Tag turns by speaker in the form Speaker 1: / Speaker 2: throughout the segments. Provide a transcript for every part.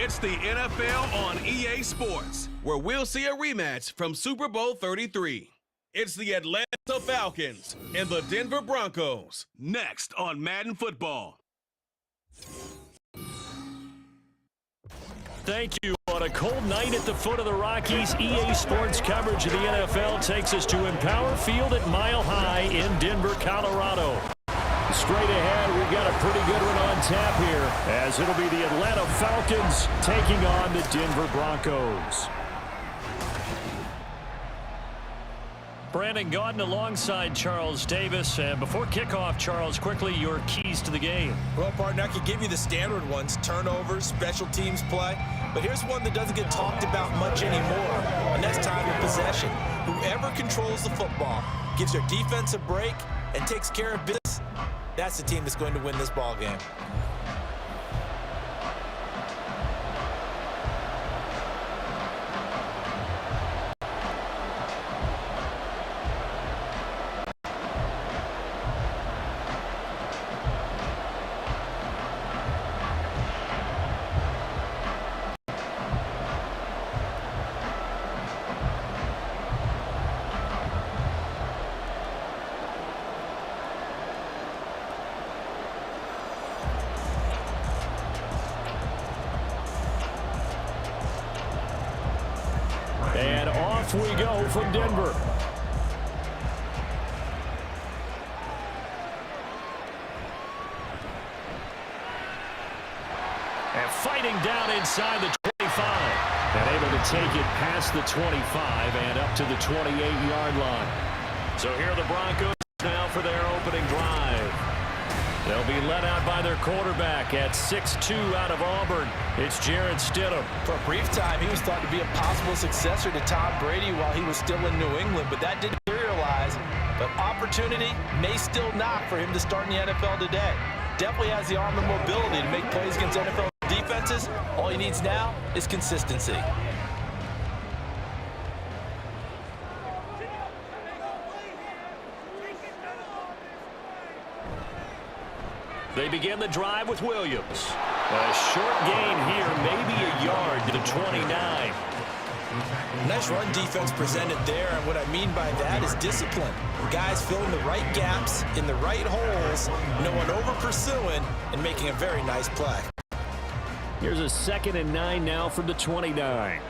Speaker 1: It's the NFL on EA Sports, where we'll see a rematch from Super Bowl 33. It's the Atlanta Falcons and the Denver Broncos, next on Madden Football.
Speaker 2: Thank you. On a cold night at the foot of the Rockies, EA Sports coverage of the NFL takes us to Empower Field at Mile High in Denver, Colorado. Straight ahead, we've got a pretty good one on tap here, as it'll be the Atlanta Falcons taking on the Denver Broncos. Brandon Gaudin alongside Charles Davis. And before kickoff, Charles, quickly your keys to the game.
Speaker 3: Well, partner, I could give you the standard ones, turnovers, special teams play. But here's one that doesn't get talked about much anymore, and that's time of possession. Whoever controls the football, gives their defense a break, and takes care of business, that's the team that's going to win this ball game.
Speaker 2: And off we go from Denver. And fighting down inside the 25. And able to take it past the 25 and up to the 28-yard line. So here are the Broncos now for their opening drive. They'll be led out by their quarterback at 6'2" out of Auburn. It's Jarrett Stidham.
Speaker 3: For a brief time, he was thought to be a possible successor to Tom Brady while he was still in New England, but that didn't materialize. But opportunity may still knock for him to start in the NFL today. Definitely has the arm and mobility to make plays against NFL defenses. All he needs now is consistency.
Speaker 2: They begin the drive with Williams. A short gain here, maybe a yard to the 29.
Speaker 3: Nice run defense presented there, and what I mean by that is discipline. Guys filling the right gaps in the right holes, no one over-pursuing, and making a very nice play.
Speaker 2: Here's a 2nd and 9 now from the 29.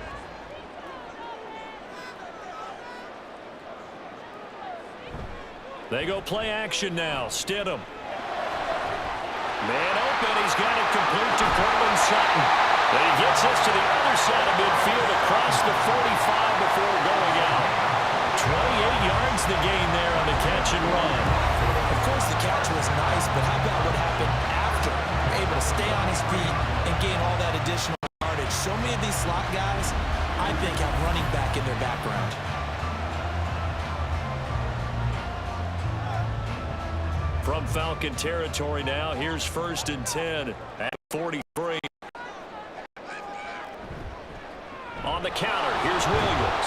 Speaker 2: They go play action now. Stidham. Man open, he's got it complete to Courtland Sutton. But he gets us to the other side of midfield across the 45 before going out. 28 yards the gain there on the catch and run.
Speaker 3: Of course the catch was nice, but how about what happened after? Able to stay on his feet and gain all that additional yardage. So many of these slot guys, I think, have running back in their background.
Speaker 2: From Falcon territory now, here's 1st and 10 at 43. On the counter, here's Williams.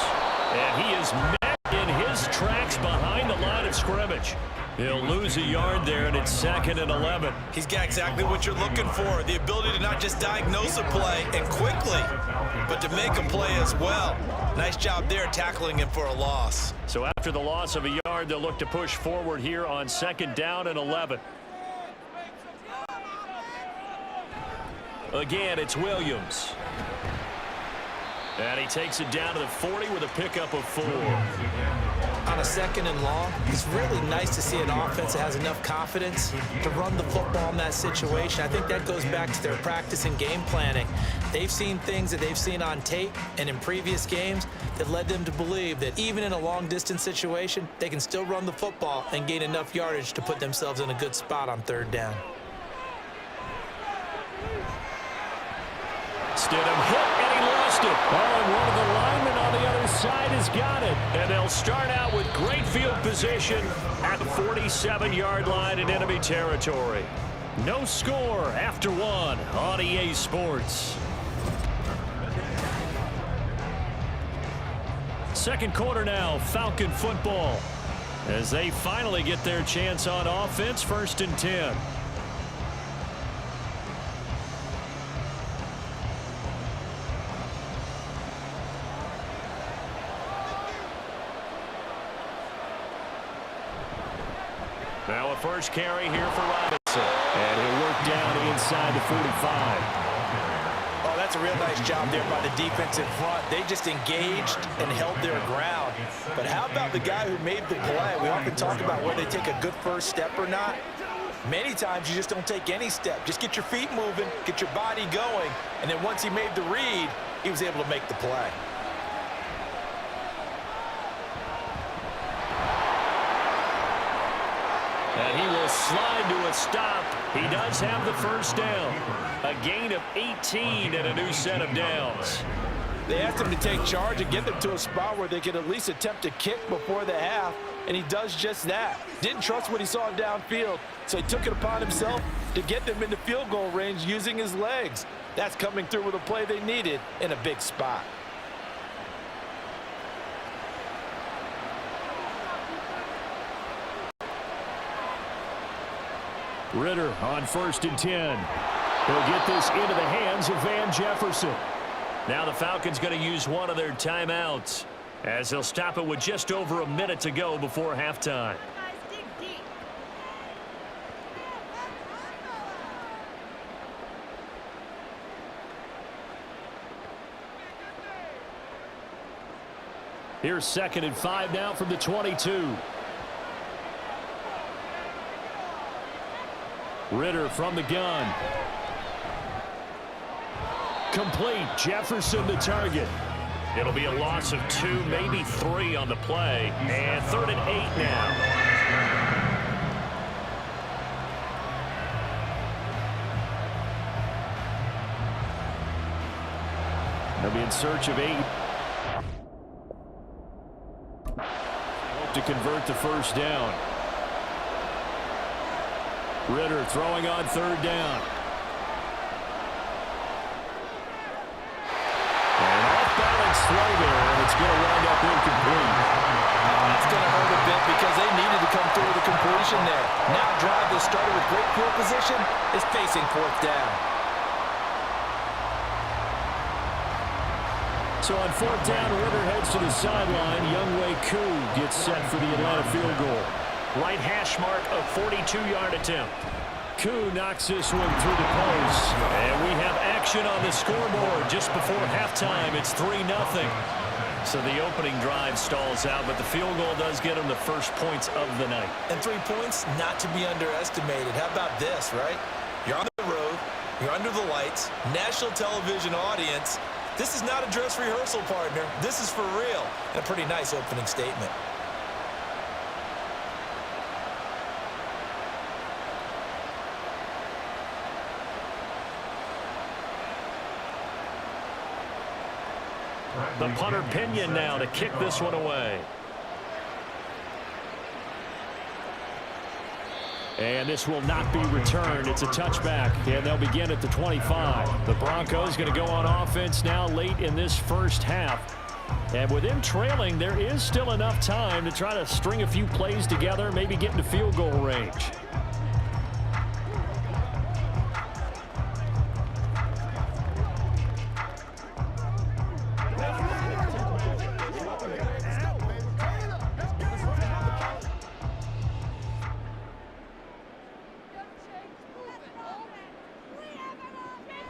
Speaker 2: And he is met in his tracks behind the line of scrimmage. He'll lose a yard there, and it's 2nd and 11.
Speaker 3: He's got exactly what you're looking for, the ability to not just diagnose a play and quickly, but to make a play as well. Nice job there tackling him for a loss.
Speaker 2: So after the loss of a yard, they'll look to push forward here on 2nd down and 11. Again, it's Williams. And he takes it down to the 40 with a pickup of 4.
Speaker 3: On a 2nd and long, it's really nice to see an offense that has enough confidence to run the football in that situation. I think that goes back to their practice and game planning. They've seen things that they've seen on tape and in previous games that led them to believe that even in a long-distance situation, they can still run the football and gain enough yardage to put themselves in a good spot on 3rd down.
Speaker 2: Stidham hit, and he lost it. Oh, and one of the linemen on the other side has got it. And they'll start out with great field position at the 47-yard line in enemy territory. No score after 1 on EA Sports. 2nd quarter now, Falcon football. As they finally get their chance on offense, 1st and 10. first carry here for Robinson. And he'll work down inside the 45.
Speaker 3: Oh, that's a real nice job there by the defense in front. They just engaged and held their ground. But how about the guy who made the play? We often talk about whether they take a good first step or not. Many times you just don't take any step. Just get your feet moving, get your body going, and then once he made the read, he was able to make the play.
Speaker 2: And he will slide to a stop. He does have the first down. A gain of 18 and a new set of downs.
Speaker 3: They asked him to take charge and get them to a spot where they could at least attempt to kick before the half, and he does just that. Didn't trust what he saw downfield, so he took it upon himself to get them into field goal range using his legs. That's coming through with a play they needed in a big spot.
Speaker 2: Ritter on 1st and 10. He'll get this into the hands of Van Jefferson. Now the Falcons going to use one of their timeouts as they'll stop it with just over a minute to go before halftime. Here's 2nd and 5 now from the 22. Ritter from the gun. Complete. Jefferson the target. It'll be a loss of 2, maybe 3 on the play. And 3rd and 8 now. They'll be in search of 8. Hope to convert the first down. Ritter throwing on 3rd down. An off-balance throw there, and it's going to wind up incomplete.
Speaker 3: That's going to hurt a bit because they needed to come through with a completion there. Now drive that started with great field position is facing 4th down.
Speaker 2: So on 4th down, Ritter heads to the sideline. Younghoe Koo gets set for the Atlanta field goal. Right hash mark, a 42-yard attempt. Koo knocks this one through the post. And we have action on the scoreboard just before halftime. It's 3-0. So the opening drive stalls out, but the field goal does get them the first points of the night.
Speaker 3: And 3 points, not to be underestimated. How about this, right? You're on the road. You're under the lights. National television audience. This is not a dress rehearsal, partner. This is for real. And a pretty nice opening statement.
Speaker 2: The punter Pinion now to kick this one away. And this will not be returned. It's a touchback, and they'll begin at the 25. The Broncos going to go on offense now late in this first half. And with them trailing, there is still enough time to try to string a few plays together, maybe get into field goal range.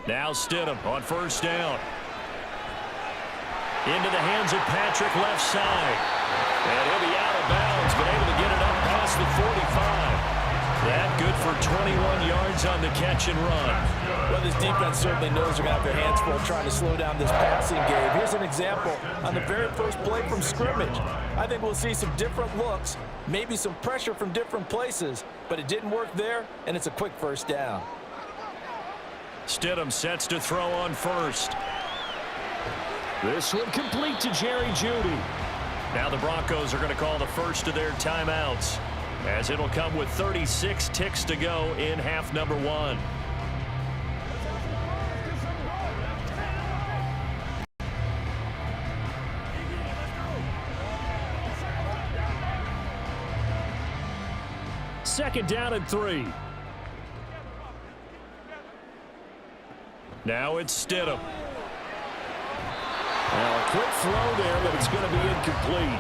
Speaker 2: Now Stidham on 1st down. Into the hands of Patrick left side. And he'll be out of bounds, but able to get it up past the 45. That good for 21 yards on the catch and run.
Speaker 3: Well, this defense certainly knows they're going to have their hands full trying to slow down this passing game. Here's an example on the very first play from scrimmage. I think we'll see some different looks, maybe some pressure from different places, but it didn't work there, and it's a quick first down.
Speaker 2: Stidham sets to throw on 1st. This one complete to Jerry Jeudy. Now the Broncos are going to call the first of their timeouts, as it'll come with 36 ticks to go in half number 1. Second down and 3. Now it's Stidham. Now a quick throw there, but it's going to be incomplete.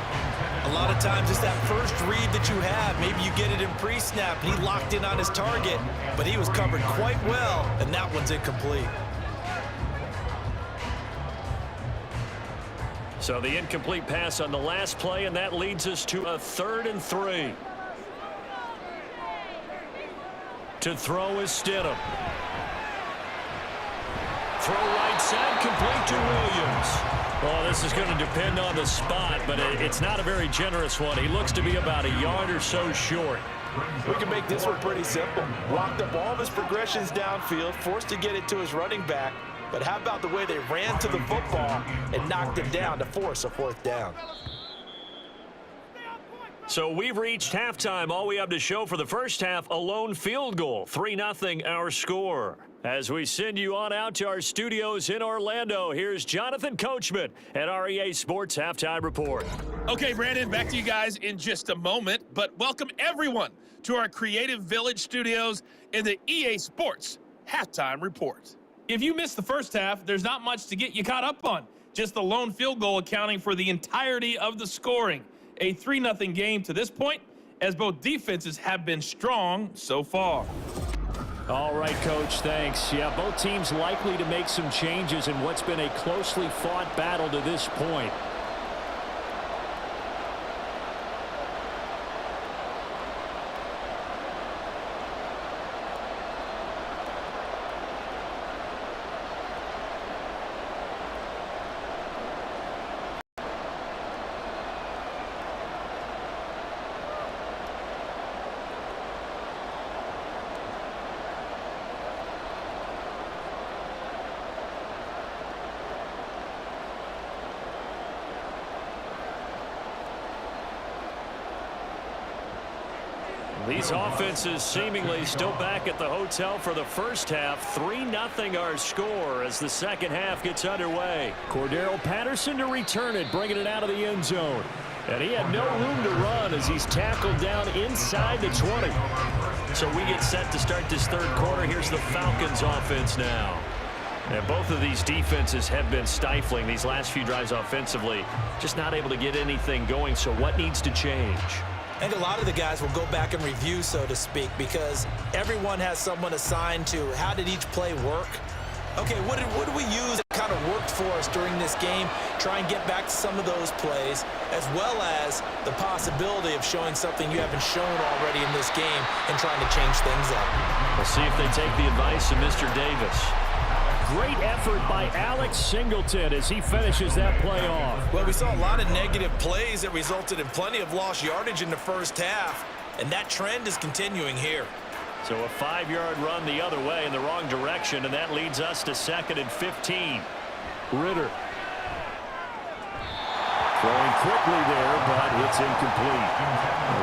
Speaker 3: A lot of times it's that first read that you have. Maybe you get it in pre-snap, and he locked in on his target, but he was covered quite well, and that one's incomplete.
Speaker 2: So the incomplete pass on the last play, and that leads us to a 3rd and 3. To throw is Stidham. Throw right side, complete to Williams. Well, this is going to depend on the spot, but it's not a very generous one. He looks to be about a yard or so short.
Speaker 3: We can make this one pretty simple. Locked up all of his progressions downfield, forced to get it to his running back. But how about the way they ran to the football and knocked him down to force a 4th down?
Speaker 2: So we've reached halftime. All we have to show for the first half, a lone field goal. 3-0 our score. As we send you on out to our studios in Orlando, here's Jonathan Coachman at REA Sports Halftime Report.
Speaker 4: Okay, Brandon, back to you guys in just a moment, but welcome everyone to our Creative Village studios in the EA Sports Halftime Report. If you missed the first half, there's not much to get you caught up on. Just the lone field goal accounting for the entirety of the scoring. A 3-0 game to this point, as both defenses have been strong so far.
Speaker 2: All right, Coach, thanks. Yeah, both teams likely to make some changes in what's been a closely fought battle to this point. These offenses seemingly still back at the hotel for the first half. 3-0 our score as the second half gets underway. Cordero Patterson to return it, bringing it out of the end zone. And he had no room to run as he's tackled down inside the 20. So we get set to start this third quarter. Here's the Falcons offense now. And both of these defenses have been stifling these last few drives offensively. Just not able to get anything going. So what needs to change?
Speaker 3: And a lot of the guys will go back and review, so to speak, because everyone has someone assigned to how did each play work. Okay, what did we use that kind of worked for us during this game? Try and get back to some of those plays, as well as the possibility of showing something you haven't shown already in this game and trying to change things up.
Speaker 2: We'll see if they take the advice of Mr. Davis. Great effort by Alex Singleton as he finishes that play off.
Speaker 3: Well, we saw a lot of negative plays that resulted in plenty of lost yardage in the first half, and that trend is continuing here.
Speaker 2: So a 5-yard run the other way in the wrong direction, and that leads us to 2nd and 15. Ritter. Throwing quickly there, but it's incomplete.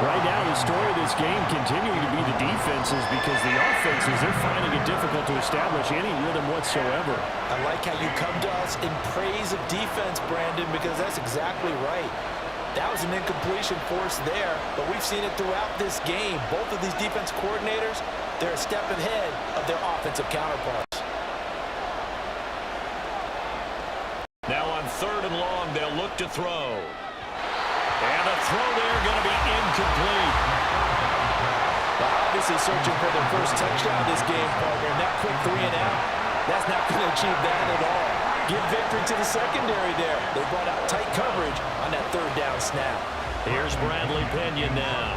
Speaker 2: Right now, the story of this game continuing to be the defenses because the offenses, they're finding it difficult to establish any rhythm whatsoever.
Speaker 3: I like how you come to us in praise of defense, Brandon, because that's exactly right. That was an incompletion force there, but we've seen it throughout this game. Both of these defense coordinators, they're a step ahead of their offensive counterparts.
Speaker 2: Now on 3rd and long, they'll look to throw. And the throw there going to be incomplete.
Speaker 3: Well, obviously searching for their first touchdown this game, partner. And that quick 3 and out, that's not going to achieve that at all. Give victory to the secondary there. They brought out tight coverage on that 3rd down snap.
Speaker 2: Here's Bradley Pena now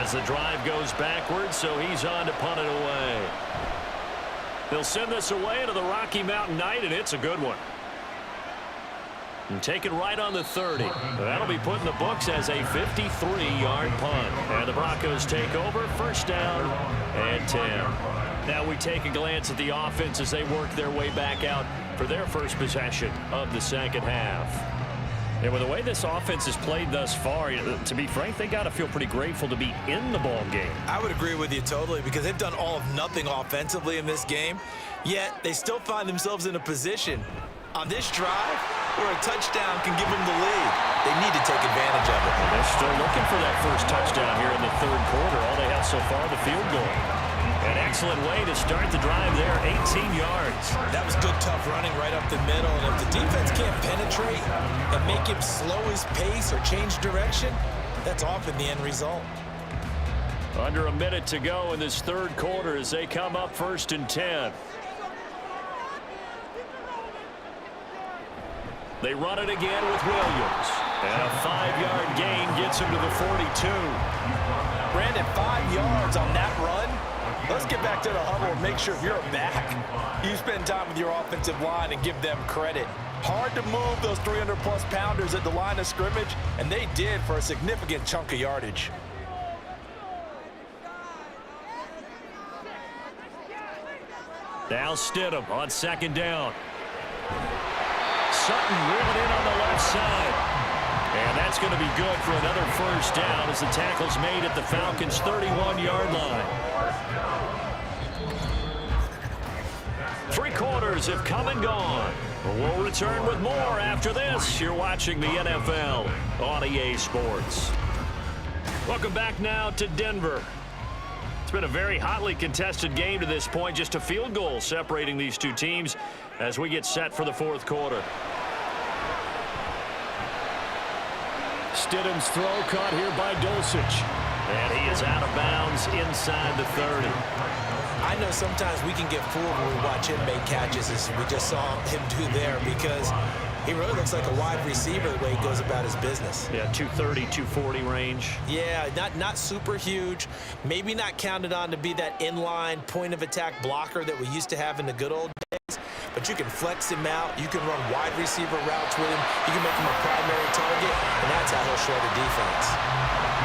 Speaker 2: as the drive goes backwards, so he's on to punt it away. They'll send this away to the Rocky Mountain Night, and it's a good one. And take it right on the 30. That'll be put in the books as a 53-yard punt. And the Broncos take over, first down and 10. Now we take a glance at the offense as they work their way back out for their first possession of the second half. And with the way this offense has played thus far, to be frank, they got to feel pretty grateful to be in the ball game.
Speaker 3: I would agree with you totally because they've done all of nothing offensively in this game, yet they still find themselves in a position on this drive where a touchdown can give them the lead. They need to take advantage of it.
Speaker 2: And they're still looking for that first touchdown here in the third quarter. All they have so far, the field goal. An excellent way to start the drive there, 18 yards.
Speaker 3: That was good, tough running right up the middle. And if the defense can't penetrate and make him slow his pace or change direction, That's often the end result.
Speaker 2: Under a minute to go in this third quarter as they come up 1st and 10. They run it again with Williams. And a 5-yard gain gets him to the 42.
Speaker 3: Brandon, 5 yards on that run. Let's get back to the huddle and make sure you're back. You spend time with your offensive line and give them credit. Hard to move those 300-plus pounders at the line of scrimmage, and they did for a significant chunk of yardage.
Speaker 2: Now Stidham on 2nd down. Sutton reeling in on the left side. And that's going to be good for another 1st down as the tackle's made at the Falcons' 31-yard line. 3 quarters have come and gone. We'll return with more after this. You're watching the NFL on EA Sports. Welcome back now to Denver. It's been a very hotly contested game to this point. Just a field goal separating these two teams as we get set for the 4th quarter. Stidham's throw caught here by Dulcich. And he is out of bounds inside the 30.
Speaker 3: I know sometimes we can get fooled when we watch him make catches, as we just saw him do there, because he really looks like a wide receiver the way he goes about his business.
Speaker 2: Yeah, 230, 240 range.
Speaker 3: Yeah, not super huge. Maybe not counted on to be that inline point-of-attack blocker that we used to have in the good old days. But you can flex him out. You can run wide receiver routes with him. You can make him a primary target, and that's how he'll shred a defense.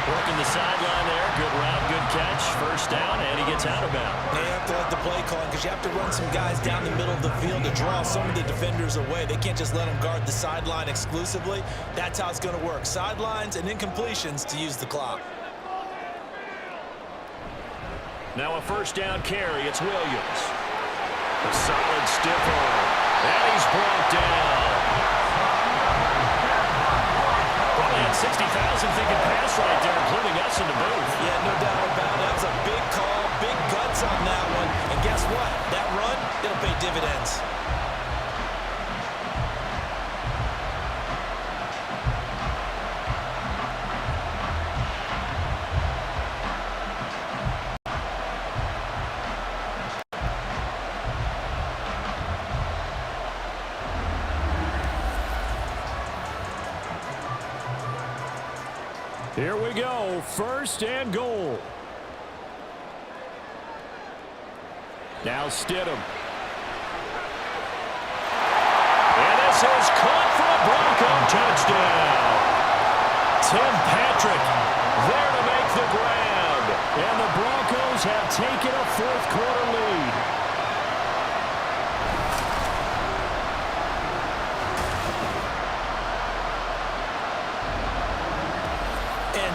Speaker 2: Working the sideline there. Good route, good catch. 1st down, and he gets out of bounds.
Speaker 3: They have to let the play call because you have to run some guys down the middle of the field to draw some of the defenders away. They can't just let them guard the sideline exclusively. That's how it's going to work. Sidelines and incompletions to use the clock.
Speaker 2: Now a 1st down carry. It's Williams. A solid stiff arm. And he's brought down. Probably had 60,000 thinking pass right there, including us in the booth.
Speaker 3: Yeah, no doubt about it. That was a big call, big guts on that one. And guess what? That run, it'll pay dividends.
Speaker 2: Here we go, 1st and goal. Now Stidham. And this is caught for a Bronco touchdown. Tim Patrick there to make the grab. And the Broncos have taken a 4th quarter lead.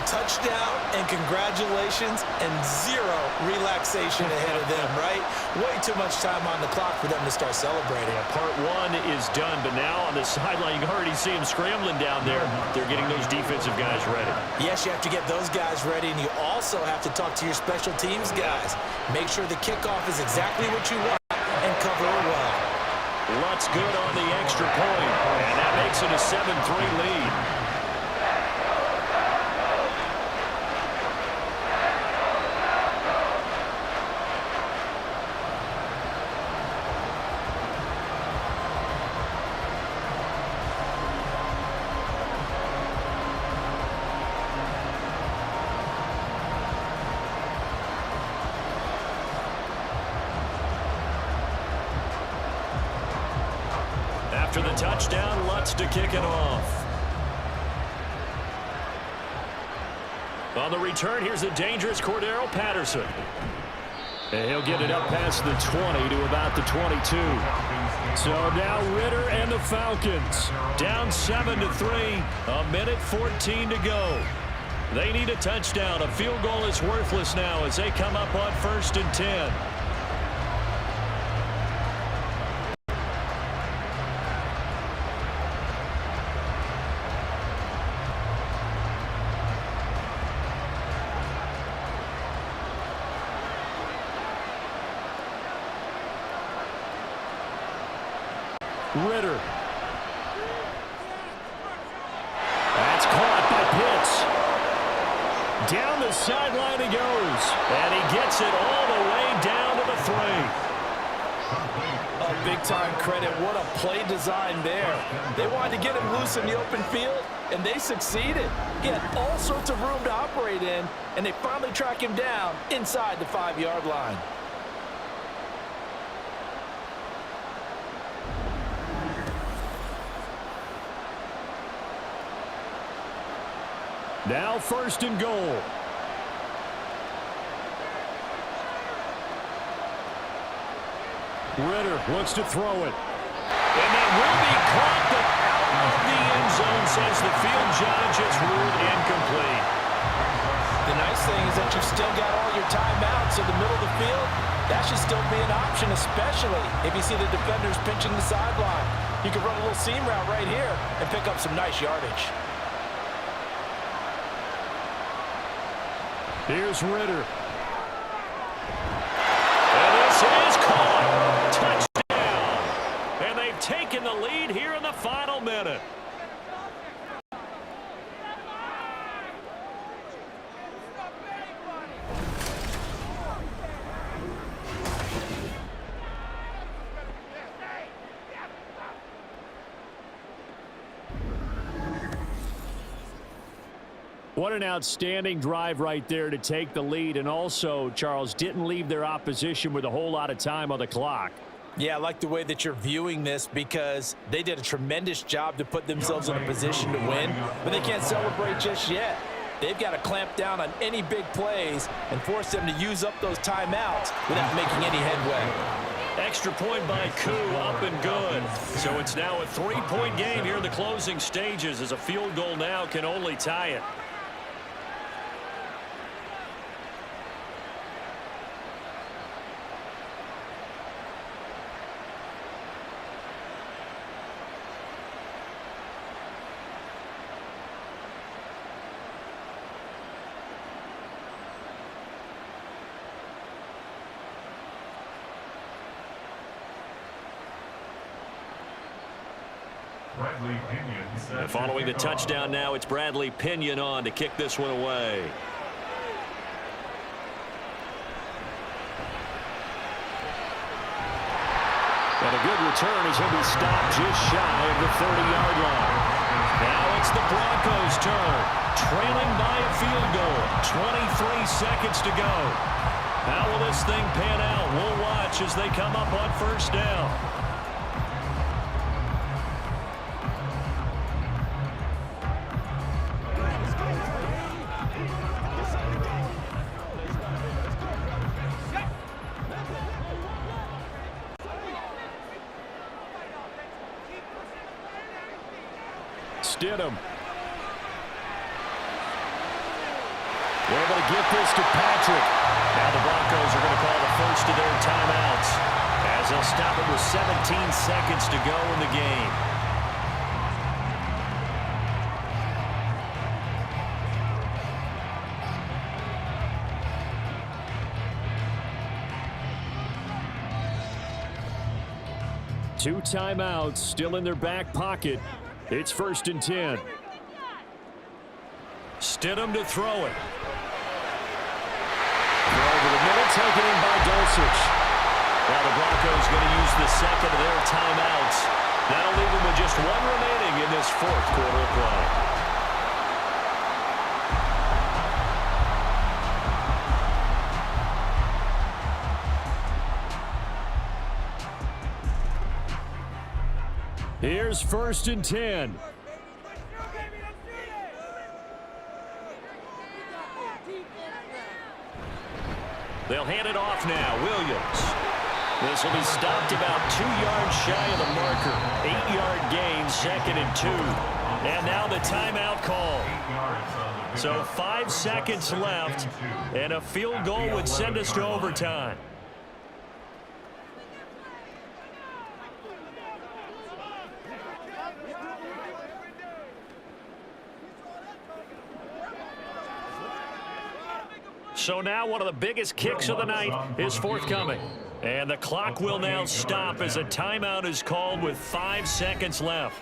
Speaker 3: Touchdown and congratulations, and 0 relaxation ahead of them, right? Way too much time on the clock for them to start celebrating.
Speaker 2: Yeah, part 1 is done, but now on the sideline, you can already see them scrambling down there. They're getting those defensive guys ready. Yes,
Speaker 3: you have to get those guys ready, and you also have to talk to your special teams guys. Make sure the kickoff is exactly what you want and cover it well.
Speaker 2: Lutz good on the extra point, and that makes it a 7-3 lead. After the touchdown, Lutz to kick it off. On the return, here's the dangerous Cordero Patterson. And he'll get it up past the 20 to about the 22. So now Ritter and the Falcons down 7-3, a minute 14 to go. They need a touchdown. A field goal is worthless now as they come up on 1st and 10. Ritter. That's caught by Pitts. the sideline he goes. And he gets it all the way down to the 3.
Speaker 3: Oh, big-time credit. What a play design there. They wanted to get him loose in the open field, and they succeeded. He had all sorts of room to operate in, and they finally track him down inside the 5-yard line.
Speaker 2: Now 1st and goal. Ritter looks to throw it. And that will be caught, but out of the end zone, says the field judge. It's ruled incomplete.
Speaker 3: The nice thing is that you've still got all your timeouts in the middle of the field. That should still be an option, especially if you see the defenders pinching the sideline. You can run a little seam route right here and pick up some nice yardage.
Speaker 2: Here's Ritter. And this is caught. Touchdown. And they've taken the lead here in the final minute. What an outstanding drive right there to take the lead, and also, Charles, didn't leave their opposition with a whole lot of time on the clock.
Speaker 3: Yeah, I like the way that you're viewing this because they did a tremendous job to put themselves in a position to win, but they can't celebrate just yet. They've got to clamp down on any big plays and force them to use up those timeouts without making any headway.
Speaker 2: Extra point by Koo, up and good. So it's now a 3-point game here in the closing stages, as a field goal now can only tie it. And following the touchdown now, it's Bradley Pinion on to kick this one away. And a good return as he'll be stopped just shy of the 30-yard line. Now it's the Broncos' turn, trailing by a field goal. 23 seconds to go. How will this thing pan out? We'll watch as they come up on 1st down. Stidham. They're able to get this to Patrick. Now the Broncos are going to call the first of their timeouts, as they'll stop it with 17 seconds to go in the game. Two timeouts still in their back pocket. It's 1st and 10. Stidham to throw it. Throw over the middle, taken in by Dulcich. Now the Broncos going to use the second of their timeouts. That'll leave them with just one remaining in this 4th quarter of play. Here's 1st and 10. They'll hand it off now. Williams. This will be stopped about 2 yards shy of the marker. 8-yard gain, 2nd and 2. And now the timeout call. So 5 seconds left, and a field goal would send us to overtime. So now one of the biggest kicks of the night is forthcoming. And the clock will now stop as a timeout is called with 5 seconds left.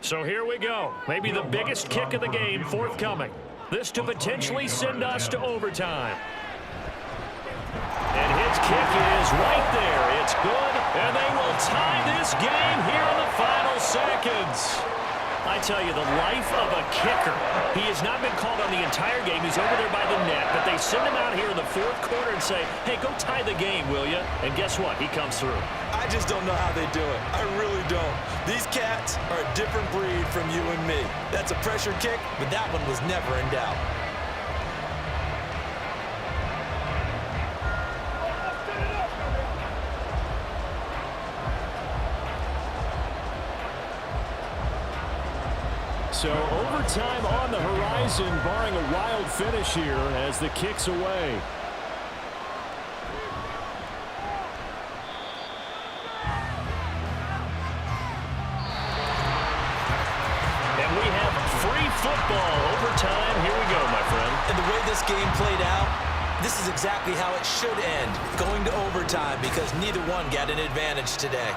Speaker 2: So here we go. Maybe the biggest kick of the game forthcoming. This to potentially send us to overtime. And his kick is right there. It's good, and they will tie this game here in the final seconds. I tell you, the life of a kicker. He has not been called on the entire game. He's over there by the net, but they send him out here in the fourth quarter and say, hey, go tie the game, will you? And guess what? He comes through.
Speaker 3: I just don't know how they do it. I really don't. These cats are a different breed from you and me. That's a pressure kick, but that one was never in doubt.
Speaker 2: So overtime on the horizon, barring a wild finish here as the kick's away. And we have free football overtime. Here we go, my friend.
Speaker 3: And the way this game played out, this is exactly how it should end, going to overtime, because neither one got an advantage today.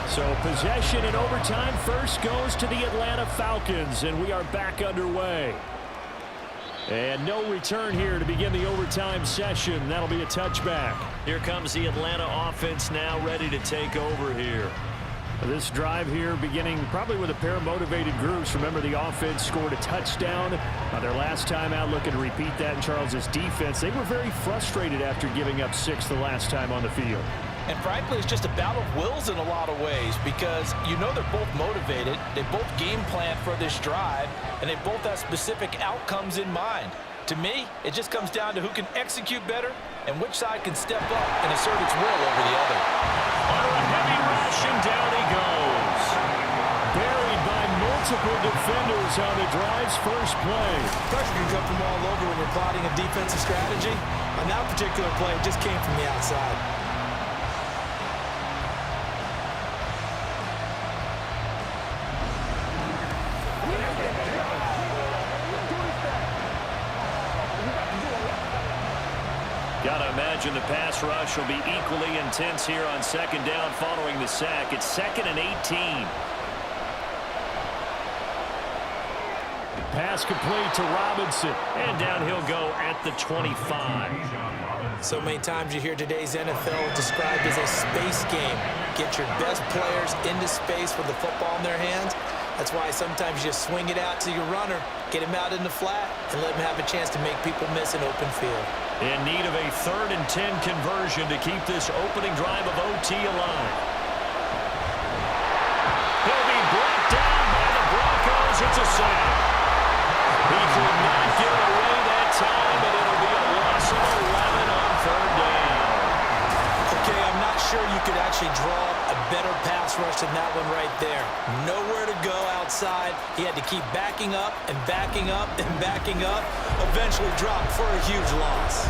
Speaker 2: So possession in overtime first goes to the Atlanta Falcons, and we are back underway. And no return here to begin the overtime session. That'll be a touchback.
Speaker 5: Here comes the Atlanta offense now ready to take over here.
Speaker 2: This drive here beginning probably with a pair of motivated groups. Remember, the offense scored a touchdown their last time out. Looking to repeat that in Charles's defense. They were very frustrated after giving up 6 the last time on the field.
Speaker 3: And frankly, it's just a battle of wills in a lot of ways, because you know they're both motivated, they both game plan for this drive, and they both have specific outcomes in mind. To me, it just comes down to who can execute better and which side can step up and assert its will over the other.
Speaker 2: Under a heavy rush, and down he goes. Buried by multiple defenders on the drive's first play.
Speaker 3: Pressure can come from all over when you're plotting a defensive strategy. On that particular play, it just came from the outside.
Speaker 5: Gotta imagine the pass rush will be equally intense here on second down following the sack. It's 2nd and 18.
Speaker 2: Pass complete to Robinson.
Speaker 5: And down he'll go at the 25.
Speaker 3: So many times you hear today's NFL described as a space game. Get your best players into space with the football in their hands. That's why sometimes you just swing it out to your runner, get him out in the flat, and let him have a chance to make people miss an open field.
Speaker 5: In need of a 3rd and 10 conversion to keep this opening drive of OT alive. He'll be brought down by the Broncos. It's a sack. He could not get away that time, and it'll be a loss of 11 on 3rd down.
Speaker 3: Okay, I'm not sure you could actually draw a better pass rush than that one right there. Nowhere to go outside. He had to keep backing up and backing up and backing up. Eventually dropped for a huge loss.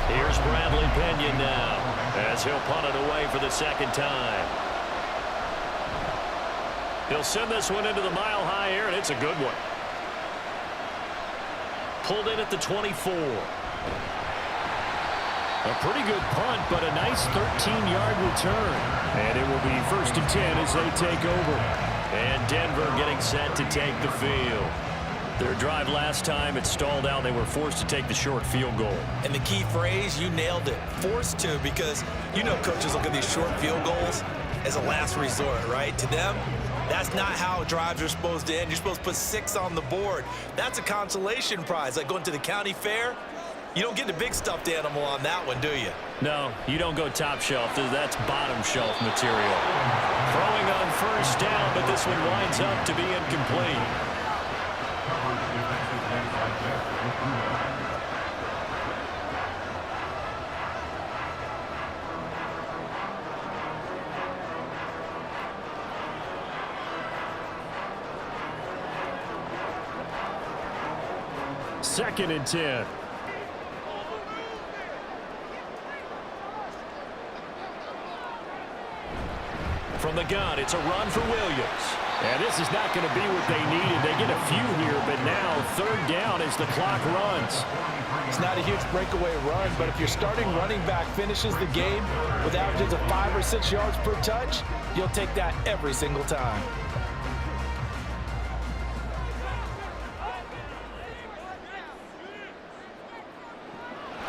Speaker 5: Here's Bradley Pinion now as he'll punt it away for the 2nd time. He'll send this one into the mile-high air, and it's a good one. Pulled in at the 24.
Speaker 2: A pretty good punt, but a nice 13-yard return. And it will be 1st and 10 as they take over.
Speaker 5: And Denver getting set to take the field. Their drive last time, it stalled out. They were forced to take the short field goal.
Speaker 3: And the key phrase, you nailed it. Forced to, because you know coaches look at these short field goals as a last resort, right? To them, that's not how drives are supposed to end. You're supposed to put 6 on the board. That's a consolation prize, like going to the county fair. You don't get the big stuffed animal on that one, do you?
Speaker 5: No, you don't go top shelf. That's bottom shelf material. Throwing on 1st down, but this one winds up to be incomplete.
Speaker 2: 2nd and 10. From the gun, it's a run for Williams. And this is not going to be what they needed. They get a few here, but now 3rd down as the clock runs.
Speaker 3: It's not a huge breakaway run, but if your starting running back finishes the game with averages of 5 or 6 yards per touch, you'll take that every single time.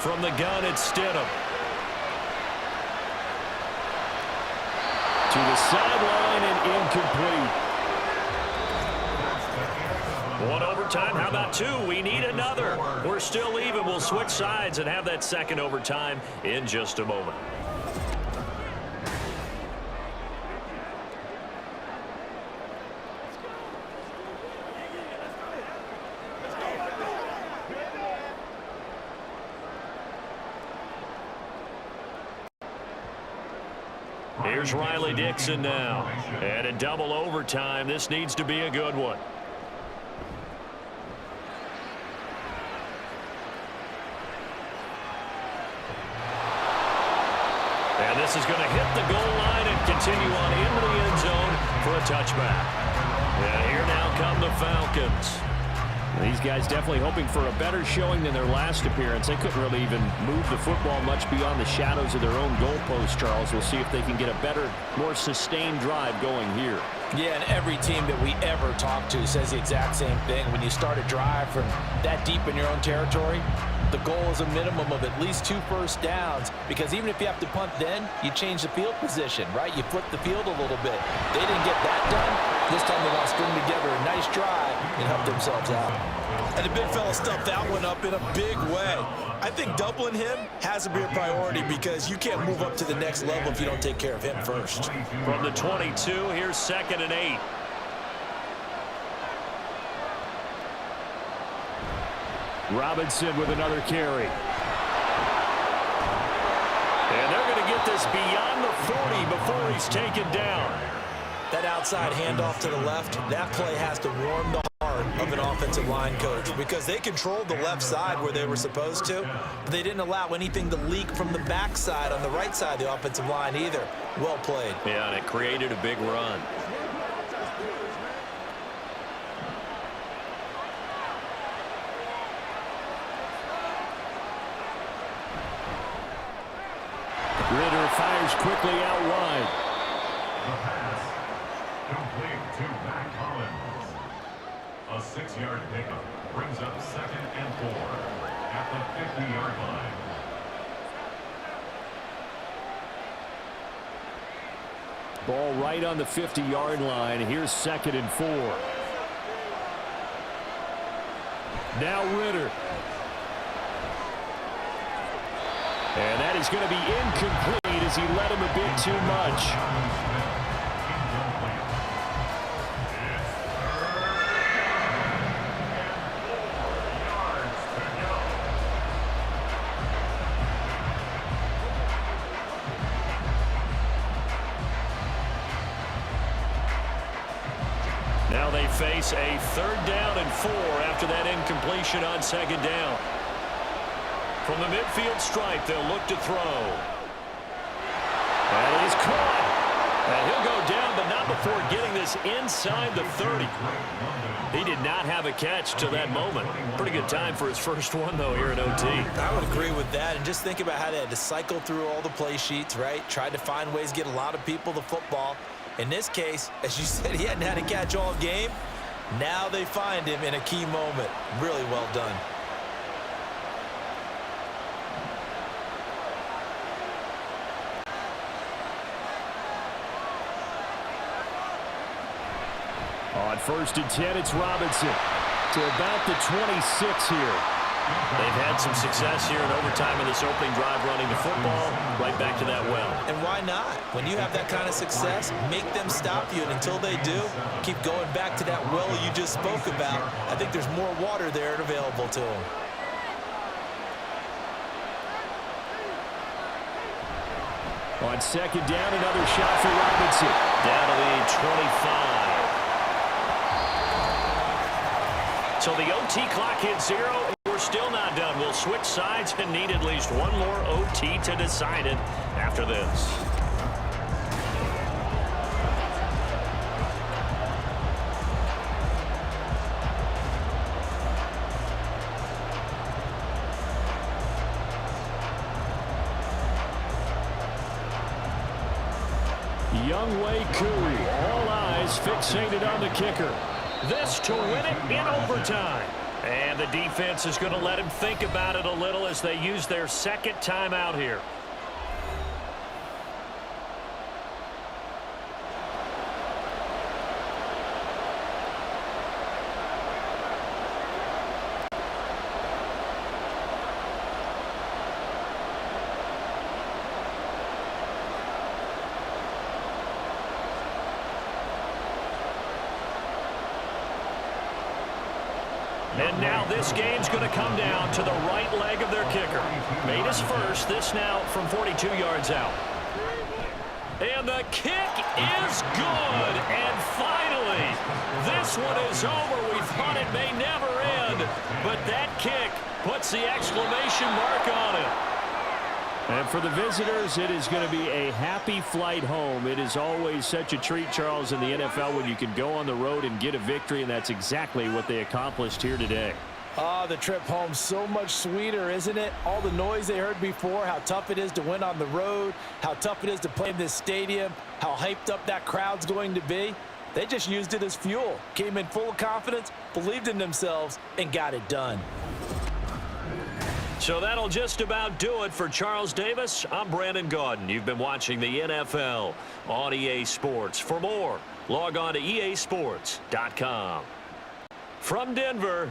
Speaker 2: From the gun, it's Stidham. To the sideline and incomplete. 1 overtime. How about 2? We need another. We're still even. We'll switch sides and have that 2nd overtime in just a moment. Here's Riley Dixon now. And in double overtime, this needs to be a good one. And this is going to hit the goal line and continue on into the end zone for a touchback. And here now come the Falcons. These guys definitely hoping for a better showing than their last appearance. They couldn't really even move the football much beyond the shadows of their own goalpost, Charles. We'll see if they can get a better, more sustained drive going here.
Speaker 3: Yeah, and every team that we ever talk to says the exact same thing. When you start a drive from that deep in your own territory, the goal is a minimum of at least 2 first downs, because even if you have to punt then, you change the field position, right? You flip the field a little bit. They didn't get that done. This time they want to string together a nice drive and help themselves out. And the big fella stuffed that one up in a big way. I think doubling him has to be a priority, because you can't move up to the next level if you don't take care of him first.
Speaker 2: From the 22, here's 2nd and 8. Robinson with another carry. And they're going to get this beyond the 40 before he's taken down.
Speaker 3: That outside handoff to the left, that play has to warm the heart of an offensive line coach, because they controlled the left side where they were supposed to, but they didn't allow anything to leak from the backside on the right side of the offensive line either. Well played.
Speaker 2: Yeah, and it created a big run. Ritter fires quickly out wide.
Speaker 6: The pass, complete to Matt Collins. A 6-yard pickup brings up 2nd and 4 at the 50-yard line.
Speaker 2: Ball right on the 50-yard line. Here's 2nd and 4. Now Ritter. And that is going to be incomplete as he led him a bit too much. Now they face a 3rd down and 4 after that incompletion on 2nd down. From the midfield stripe, they'll look to throw. And he's caught. And he'll go down, but not before getting this inside the 30. He did not have a catch till that moment. Pretty good time for his first one, though, here in OT.
Speaker 3: I would agree with that. And just think about how they had to cycle through all the play sheets, right? Tried to find ways to get a lot of people the football. In this case, as you said, he hadn't had a catch all game. Now they find him in a key moment. Really well done.
Speaker 2: On 1st and 10, it's Robinson to about the 26 here. They've had some success here in overtime in this opening drive running the football right back to that well.
Speaker 3: And why not? When you have that kind of success, make them stop you. And until they do, keep going back to that well you just spoke about. I think there's more water there and available to them.
Speaker 2: On 2nd down, another shot for Robinson. Down to the 25. So the OT clock hits 0, and we're still not done. We'll switch sides and need at least one more OT to decide it after this. Kwai, all eyes fixated on the kicker. This to win it in overtime. And the defense is going to let him think about it a little as they use their second timeout here. And now this game's going to come down to the right leg of their kicker. Made his first, this now from 42 yards out. And the kick is good. And finally, this one is over. We thought it may never end, but that kick puts the exclamation mark on it. And for the visitors, it is going to be a happy flight home. It is always such a treat, Charles, in the NFL when you can go on the road and get a victory, and that's exactly what they accomplished here today.
Speaker 3: The trip home so much sweeter, isn't it? All the noise they heard before, how tough it is to win on the road, how tough it is to play in this stadium, how hyped up that crowd's going to be. They just used it as fuel, came in full of confidence, believed in themselves, and got it done.
Speaker 2: So that'll just about do it for Charles Davis. I'm Brandon Gaudin. You've been watching the NFL on EA Sports. For more, log on to easports.com. From Denver,